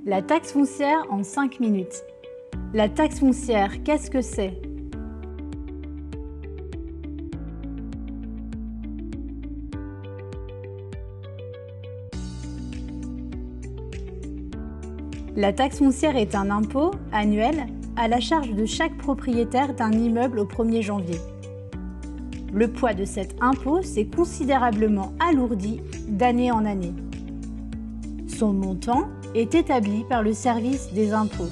La taxe foncière en 5 minutes. La taxe foncière, qu'est-ce que c'est? La taxe foncière est un impôt annuel à la charge de chaque propriétaire d'un immeuble au 1er janvier. Le poids de cet impôt s'est considérablement alourdi d'année en année. Son montant est établi par le service des impôts.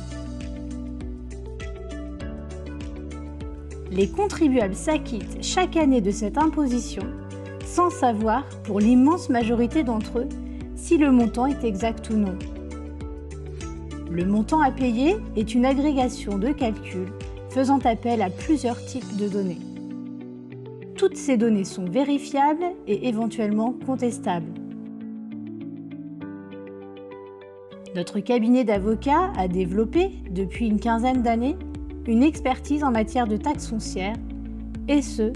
Les contribuables s'acquittent chaque année de cette imposition sans savoir, pour l'immense majorité d'entre eux, si le montant est exact ou non. Le montant à payer est une agrégation de calculs faisant appel à plusieurs types de données. Toutes ces données sont vérifiables et éventuellement contestables. Notre cabinet d'avocats a développé, depuis une quinzaine d'années, une expertise en matière de taxes foncières, et ce,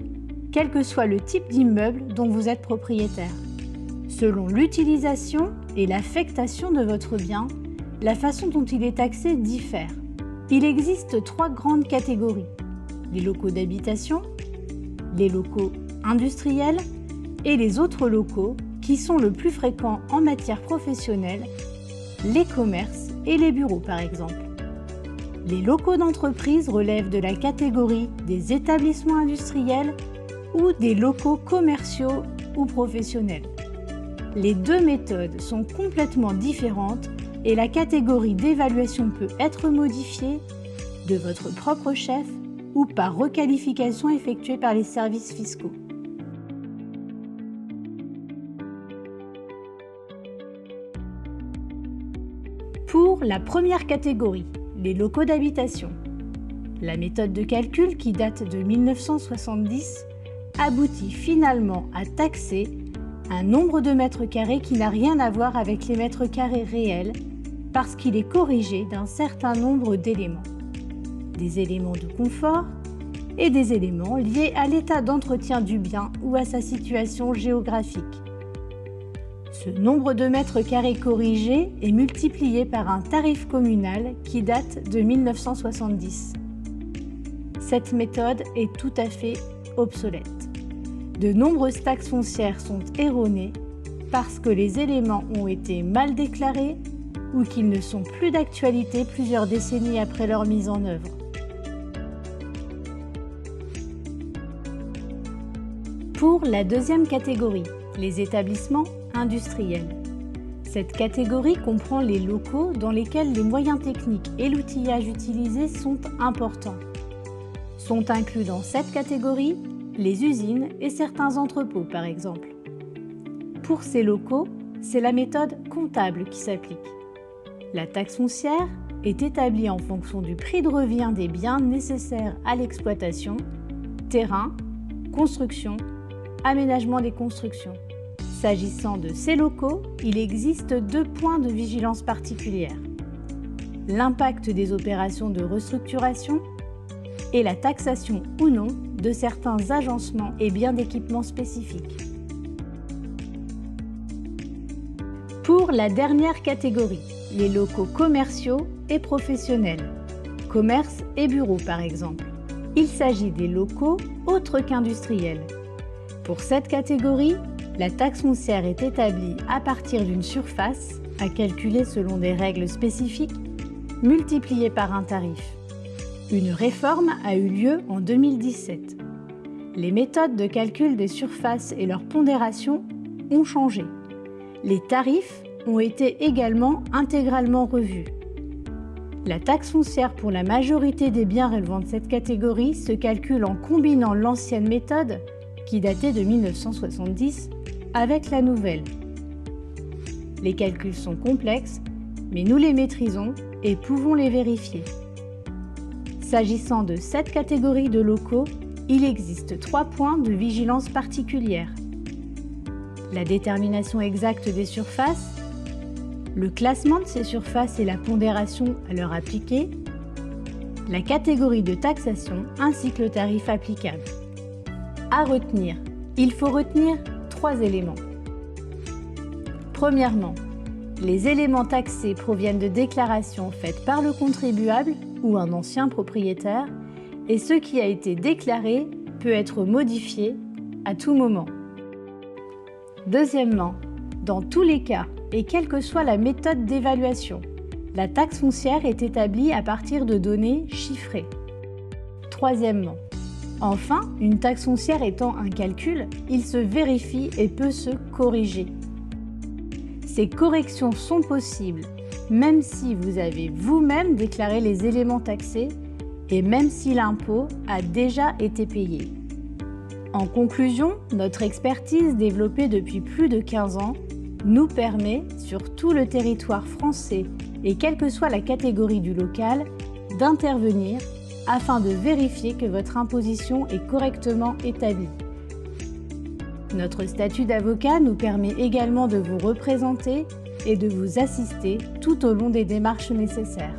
quel que soit le type d'immeuble dont vous êtes propriétaire. Selon l'utilisation et l'affectation de votre bien, la façon dont il est taxé diffère. Il existe 3 grandes catégories: les locaux d'habitation, les locaux industriels et les autres locaux qui sont le plus fréquents en matière professionnelle, les commerces et les bureaux par exemple. Les locaux d'entreprise relèvent de la catégorie des établissements industriels ou des locaux commerciaux ou professionnels. Les deux méthodes sont complètement différentes et la catégorie d'évaluation peut être modifiée de votre propre chef ou par requalification effectuée par les services fiscaux. Pour la première catégorie, les locaux d'habitation, la méthode de calcul qui date de 1970 aboutit finalement à taxer un nombre de mètres carrés qui n'a rien à voir avec les mètres carrés réels parce qu'il est corrigé d'un certain nombre d'éléments. Des éléments de confort et des éléments liés à l'état d'entretien du bien ou à sa situation géographique. Ce nombre de mètres carrés corrigé est multiplié par un tarif communal qui date de 1970. Cette méthode est tout à fait obsolète. De nombreuses taxes foncières sont erronées parce que les éléments ont été mal déclarés ou qu'ils ne sont plus d'actualité plusieurs décennies après leur mise en œuvre. Pour la deuxième catégorie, les établissements industriels. Cette catégorie comprend les locaux dans lesquels les moyens techniques et l'outillage utilisés sont importants. Sont inclus dans cette catégorie les usines et certains entrepôts par exemple. Pour ces locaux, c'est la méthode comptable qui s'applique. La taxe foncière est établie en fonction du prix de revient des biens nécessaires à l'exploitation, terrain, construction, aménagement des constructions. S'agissant de ces locaux, il existe 2 points de vigilance particulière: l'impact des opérations de restructuration et la taxation ou non de certains agencements et biens d'équipement spécifiques. Pour la dernière catégorie, les locaux commerciaux et professionnels, commerces et bureaux par exemple. Il s'agit des locaux autres qu'industriels. Pour cette catégorie, la taxe foncière est établie à partir d'une surface, à calculer selon des règles spécifiques, multipliée par un tarif. Une réforme a eu lieu en 2017. Les méthodes de calcul des surfaces et leur pondération ont changé. Les tarifs ont été également intégralement revus. La taxe foncière pour la majorité des biens relevant de cette catégorie se calcule en combinant l'ancienne méthode, qui datait de 1970, avec la nouvelle. Les calculs sont complexes, mais nous les maîtrisons et pouvons les vérifier. S'agissant de cette catégorie de locaux, il existe 3 points de vigilance particulière: la détermination exacte des surfaces, le classement de ces surfaces et la pondération à leur appliquer, la catégorie de taxation ainsi que le tarif applicable. À retenir, il faut retenir 3 éléments. Premièrement, Les éléments taxés proviennent de déclarations faites par le contribuable ou un ancien propriétaire, et ce qui a été déclaré peut être modifié à tout moment. Deuxièmement, dans tous les cas, et quelle que soit la méthode d'évaluation, la taxe foncière est établie à partir de données chiffrées. Troisièmement, enfin, une taxe foncière étant un calcul, il se vérifie et peut se corriger. Ces corrections sont possibles, même si vous avez vous-même déclaré les éléments taxés et même si l'impôt a déjà été payé. En conclusion, notre expertise développée depuis plus de 15 ans nous permet, sur tout le territoire français et quelle que soit la catégorie du local, d'intervenir afin de vérifier que votre imposition est correctement établie. Notre statut d'avocat nous permet également de vous représenter et de vous assister tout au long des démarches nécessaires.